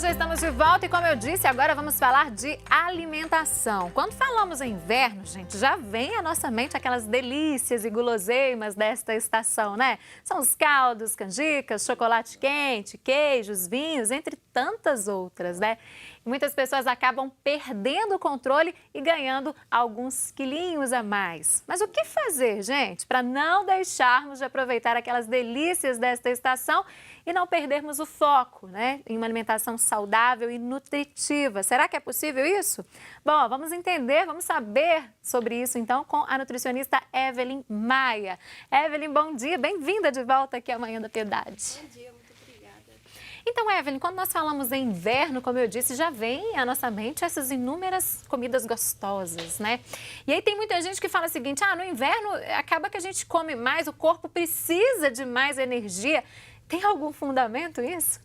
já estamos de volta e, como eu disse, agora vamos falar de alimentação. Quando falamos em inverno, gente, já vem à nossa mente aquelas delícias e guloseimas desta estação, né? São os caldos, canjicas, chocolate quente, queijos, vinhos, entre tantas outras, né? E muitas pessoas acabam perdendo o controle e ganhando alguns quilinhos a mais. Mas o que fazer, gente, para não deixarmos de aproveitar aquelas delícias desta estação e não perdermos o foco, né, em uma alimentação saudável e nutritiva? Será que é possível isso? Bom, vamos entender, vamos saber sobre isso então com a nutricionista Evelyn Maia. Evelyn, bom dia, bem-vinda de volta aqui à Manhã da Piedade. Bom dia, muito obrigada. Então, Evelyn, quando nós falamos em inverno, como eu disse, já vem à nossa mente essas inúmeras comidas gostosas, né? E aí tem muita gente que fala o seguinte, no inverno acaba que a gente come mais, o corpo precisa de mais energia. Tem algum fundamento isso?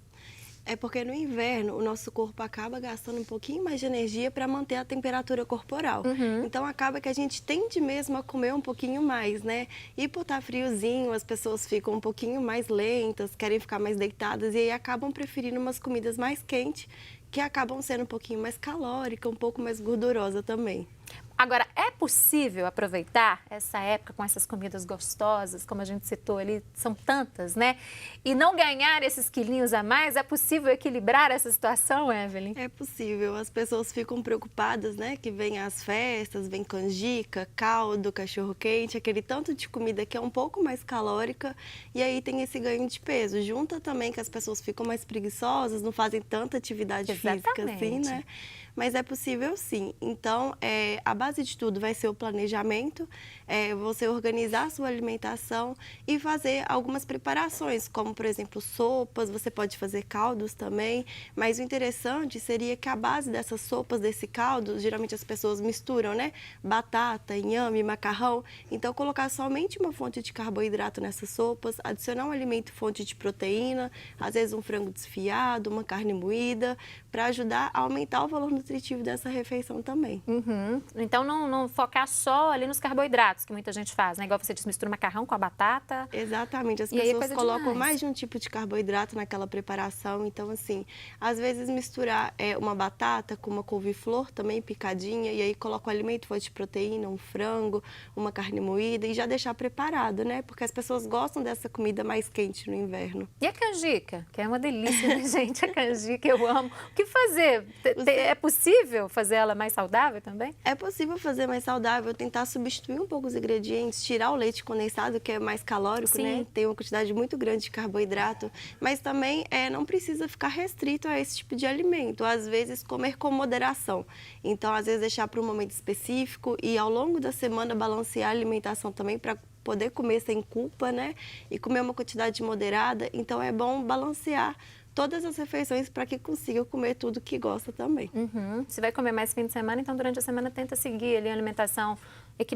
É porque no inverno o nosso corpo acaba gastando um pouquinho mais de energia para manter a temperatura corporal. Então acaba que a gente tende mesmo a comer um pouquinho mais, né? E por estar friozinho, as pessoas ficam um pouquinho mais lentas, querem ficar mais deitadas e aí acabam preferindo umas comidas mais quentes, que acabam sendo um pouquinho mais calórica, um pouco mais gordurosa também. Agora, é possível aproveitar essa época com essas comidas gostosas, como a gente citou ali, são tantas, né? E não ganhar esses quilinhos a mais? É possível equilibrar essa situação, Evelyn? É possível. As pessoas ficam preocupadas, né? Que vem as festas, vem canjica, caldo, cachorro-quente, aquele tanto de comida que é um pouco mais calórica e aí tem esse ganho de peso. Junta também que as pessoas ficam mais preguiçosas, não fazem tanta atividade física assim, né? Mas é possível sim. Então, a base de tudo vai ser o planejamento, você organizar a sua alimentação e fazer algumas preparações, como, por exemplo, sopas, você pode fazer caldos também, mas o interessante seria que a base dessas sopas, desse caldo, geralmente as pessoas misturam, né? Batata, inhame, macarrão, então colocar somente uma fonte de carboidrato nessas sopas, adicionar um alimento fonte de proteína, às vezes um frango desfiado, uma carne moída, para ajudar a aumentar o valor nutritivo dessa refeição também. Então, não focar só ali nos carboidratos, que muita gente faz, né? Igual você disse, mistura macarrão com a batata. Exatamente, as pessoas colocam mais de um tipo de carboidrato naquela preparação, então assim, às vezes misturar uma batata com uma couve-flor também picadinha, e aí coloca o alimento fonte de proteína, um frango, uma carne moída e já deixar preparado, né? Porque as pessoas gostam dessa comida mais quente no inverno. E a canjica, que é uma delícia, né, gente? A canjica eu amo. O que fazer? É possível fazer ela mais saudável também? É possível fazer mais saudável, tentar substituir um pouco os ingredientes, tirar o leite condensado, que é mais calórico, né? Tem uma quantidade muito grande de carboidrato, mas também não precisa ficar restrito a esse tipo de alimento. Às vezes, comer com moderação. Então, às vezes, deixar para um momento específico e, ao longo da semana, balancear a alimentação também para poder comer sem culpa, né? E comer uma quantidade moderada. Então, é bom balancear todas as refeições para que consiga comer tudo que gosta também. Se vai comer mais fim de semana, então durante a semana tenta seguir ali a alimentação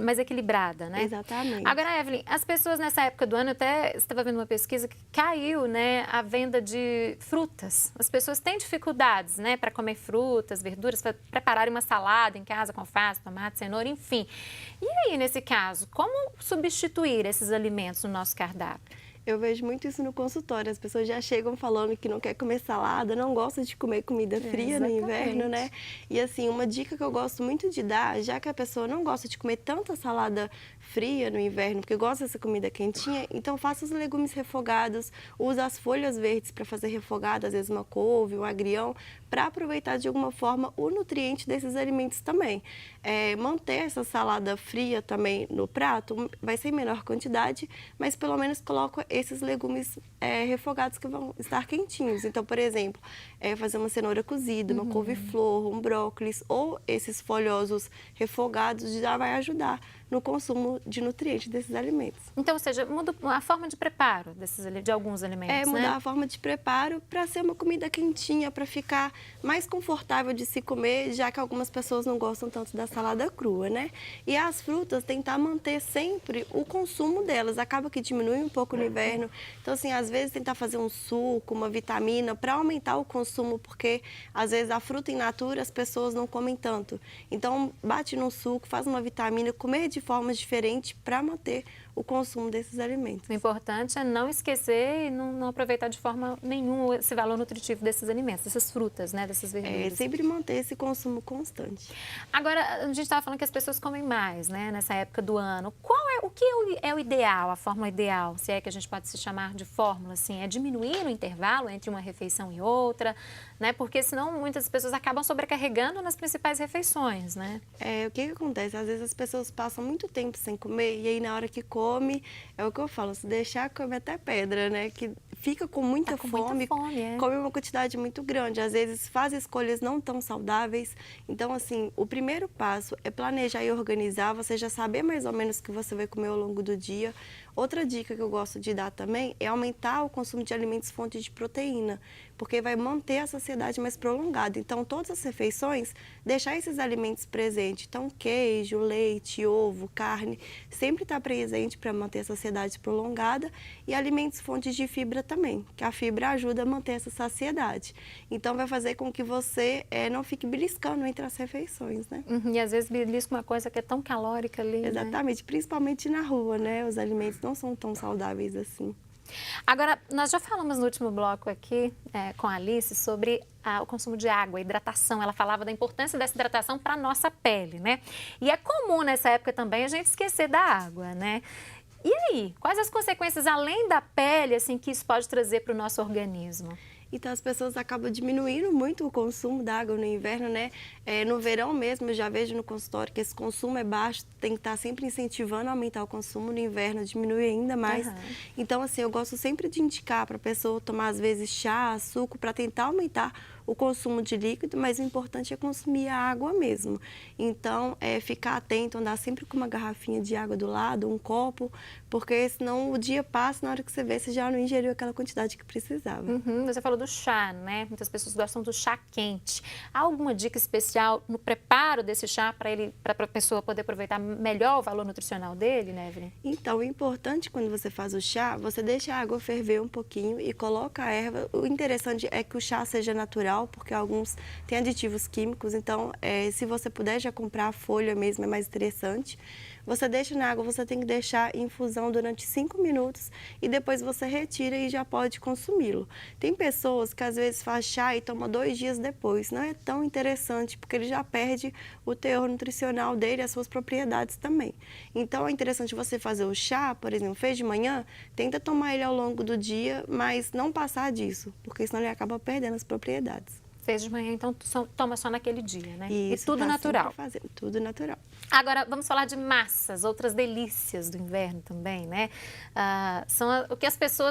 mais equilibrada, né? Exatamente. Agora, Evelyn, as pessoas nessa época do ano, eu até estava vendo uma pesquisa que caiu, né, a venda de frutas. As pessoas têm dificuldades, né, para comer frutas, verduras, para prepararem uma salada em casa com alface, tomate, cenoura, enfim. E aí, nesse caso, como substituir esses alimentos no nosso cardápio? Eu vejo muito isso no consultório, as pessoas já chegam falando que não quer comer salada, não gosta de comer comida fria no inverno, né? E assim, uma dica que eu gosto muito de dar, já que a pessoa não gosta de comer tanta salada fria no inverno, porque gosta dessa comida quentinha, então faça os legumes refogados, usa as folhas verdes para fazer refogado, às vezes uma couve, um agrião, para aproveitar de alguma forma o nutriente desses alimentos também. Manter essa salada fria também no prato, vai ser em menor quantidade, mas pelo menos coloca esses legumes refogados que vão estar quentinhos. Então, por exemplo, fazer uma cenoura cozida, uma couve-flor, um brócolis ou esses folhosos refogados já vai ajudar no consumo de nutrientes desses alimentos. Então, ou seja, muda a forma de preparo de alguns alimentos, mudar né? a forma de preparo para ser uma comida quentinha, para ficar mais confortável de se comer, já que algumas pessoas não gostam tanto da salada crua, né? E as frutas, tentar manter sempre o consumo delas. Acaba que diminui um pouco no inverno. Então, assim, às vezes tentar fazer um suco, uma vitamina, para aumentar o consumo, porque às vezes a fruta in natura as pessoas não comem tanto. Então, bate num suco, faz uma vitamina, comer de formas diferentes para manter o consumo desses alimentos. O importante é não esquecer e não aproveitar de forma nenhuma esse valor nutritivo desses alimentos, dessas frutas, né, dessas verduras. É sempre manter esse consumo constante. Agora, a gente estava falando que as pessoas comem mais, né, nessa época do ano. O que é o ideal, a fórmula ideal, se é que a gente pode se chamar de fórmula, assim, é diminuir o intervalo entre uma refeição e outra, né, porque senão muitas pessoas acabam sobrecarregando nas principais refeições, né? O que acontece? Às vezes as pessoas passam muito tempo sem comer e aí na hora que come, é o que eu falo, se deixar come até pedra, né? Que fica com muita fome, come uma quantidade muito grande. Às vezes faz escolhas não tão saudáveis. Então, assim, o primeiro passo é planejar e organizar, você já saber mais ou menos o que você vai comer ao longo do dia. Outra dica que eu gosto de dar também é aumentar o consumo de alimentos fontes de proteína, porque vai manter a saciedade mais prolongada. Então, todas as refeições, deixar esses alimentos presentes. Então, queijo, leite, ovo, carne, sempre está presente para manter a saciedade prolongada. E alimentos fontes de fibra também, que a fibra ajuda a manter essa saciedade. Então, vai fazer com que você não fique beliscando entre as refeições, né? E às vezes belisca uma coisa que é tão calórica ali, Exatamente, né? Principalmente na rua, né? Os alimentos não são tão saudáveis assim. Agora, nós já falamos no último bloco aqui com a Alice sobre o consumo de água, a hidratação. Ela falava da importância dessa hidratação para a nossa pele, né? E é comum nessa época também a gente esquecer da água, né? E aí, quais as consequências, além da pele, assim, que isso pode trazer para o nosso organismo? Então, as pessoas acabam diminuindo muito o consumo da água no inverno, né? No verão mesmo, eu já vejo no consultório que esse consumo é baixo, tem que estar sempre incentivando a aumentar o consumo. No inverno, diminui ainda mais. Então, assim, eu gosto sempre de indicar para a pessoa tomar, às vezes, chá, suco, para tentar aumentar o consumo de líquido, mas o importante é consumir a água mesmo. Então, ficar atento, andar sempre com uma garrafinha de água do lado, um copo, porque senão o dia passa, na hora que você vê, você já não ingeriu aquela quantidade que precisava. Você falou do chá, né? Muitas pessoas gostam do chá quente. Há alguma dica especial no preparo desse chá para a pessoa poder aproveitar melhor o valor nutricional dele, né, Evelyn? Então, o importante quando você faz o chá, você deixa a água ferver um pouquinho e coloca a erva. O interessante é que o chá seja natural, porque alguns têm aditivos químicos, então se você puder já comprar a folha mesmo, é mais interessante. Você deixa na água, você tem que deixar em infusão durante 5 minutos e depois você retira e já pode consumi-lo. Tem pessoas que às vezes faz chá e toma 2 dias depois, não é tão interessante porque ele já perde o teor nutricional dele e as suas propriedades também. Então é interessante você fazer o chá, por exemplo, fez de manhã, tenta tomar ele ao longo do dia, mas não passar disso, porque senão ele acaba perdendo as propriedades. Fez de manhã, então toma só naquele dia, né? Isso, e tudo natural. Fazendo, tudo natural. Agora, vamos falar de massas, outras delícias do inverno também, né? São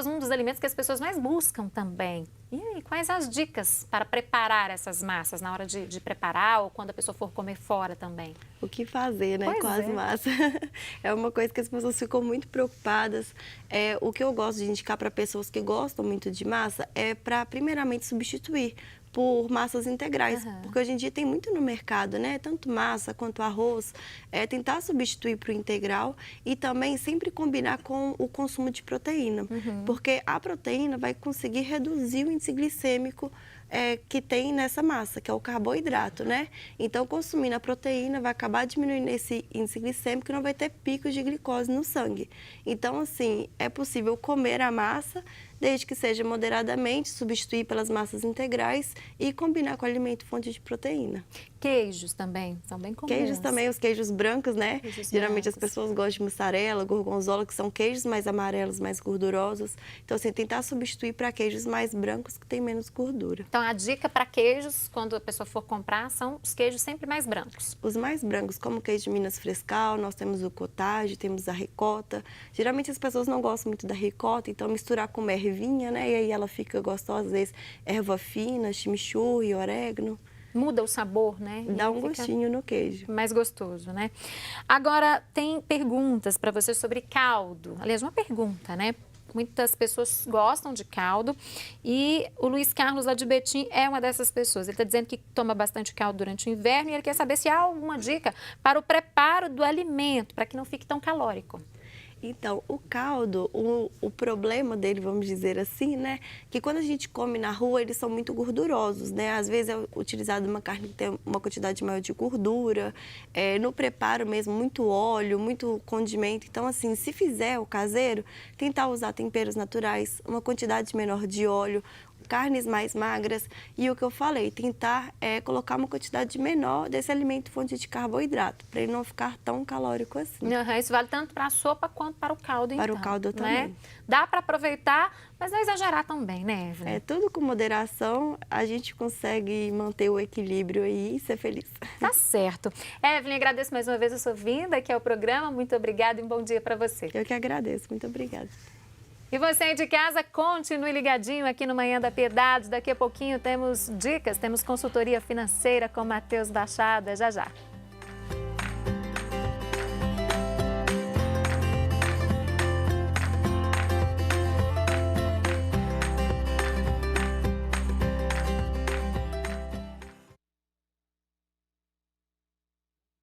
um dos alimentos que as pessoas mais buscam também. E aí, quais as dicas para preparar essas massas na hora de preparar ou quando a pessoa for comer fora também? O que fazer, né, com as massas? É uma coisa que as pessoas ficam muito preocupadas. O que eu gosto de indicar para pessoas que gostam muito de massa é para, primeiramente, substituir por massas integrais, porque hoje em dia tem muito no mercado, né? Tanto massa quanto arroz, tentar substituir para o integral e também sempre combinar com o consumo de proteína, porque a proteína vai conseguir reduzir o índice glicêmico que tem nessa massa, que é o carboidrato, né? Então, consumindo a proteína vai acabar diminuindo esse índice glicêmico e não vai ter picos de glicose no sangue. Então, assim, é possível comer a massa, desde que seja moderadamente, substituir pelas massas integrais e combinar com alimento fonte de proteína. Queijos também são bem comuns. Queijos também, os queijos brancos, né? Geralmente as pessoas gostam de mussarela, gorgonzola, que são queijos mais amarelos, mais gordurosos. Então, assim, tentar substituir para queijos mais brancos, que tem menos gordura. Então, a dica para queijos, quando a pessoa for comprar, são os queijos sempre mais brancos. Os mais brancos, como o queijo de Minas Frescal, nós temos o cottage, temos a ricota. Geralmente as pessoas não gostam muito da ricota, então misturar com uma ervinha, né? E aí ela fica gostosa, às vezes erva fina, chimichurri, orégano. Muda o sabor, né? Dá um gostinho no queijo. Mais gostoso, né? Agora, tem perguntas para você sobre caldo. Aliás, uma pergunta, né? Muitas pessoas gostam de caldo e o Luiz Carlos lá de Betim é uma dessas pessoas. Ele está dizendo que toma bastante caldo durante o inverno e ele quer saber se há alguma dica para o preparo do alimento, para que não fique tão calórico. Então, o caldo, o problema dele, vamos dizer assim, né? Que quando a gente come na rua, eles são muito gordurosos, né? Às vezes é utilizado uma carne que tem uma quantidade maior de gordura, no preparo mesmo, muito óleo, muito condimento. Então, assim, se fizer o caseiro, tentar usar temperos naturais, uma quantidade menor de óleo, carnes mais magras e o que eu falei, tentar colocar uma quantidade menor desse alimento fonte de carboidrato, para ele não ficar tão calórico assim. Uhum, isso vale tanto para a sopa quanto para o caldo, Para então, o caldo também. né? Dá para aproveitar, mas não exagerar também, né, Evelyn? Tudo com moderação, a gente consegue manter o equilíbrio aí e ser feliz. Tá certo. Evelyn, agradeço mais uma vez a sua vinda aqui ao programa. Muito obrigada e um bom dia para você. Eu que agradeço. Muito obrigada. E você aí de casa, continue ligadinho aqui no Manhã da Piedade. Daqui a pouquinho temos dicas, temos consultoria financeira com Matheus Bachada. Já, já.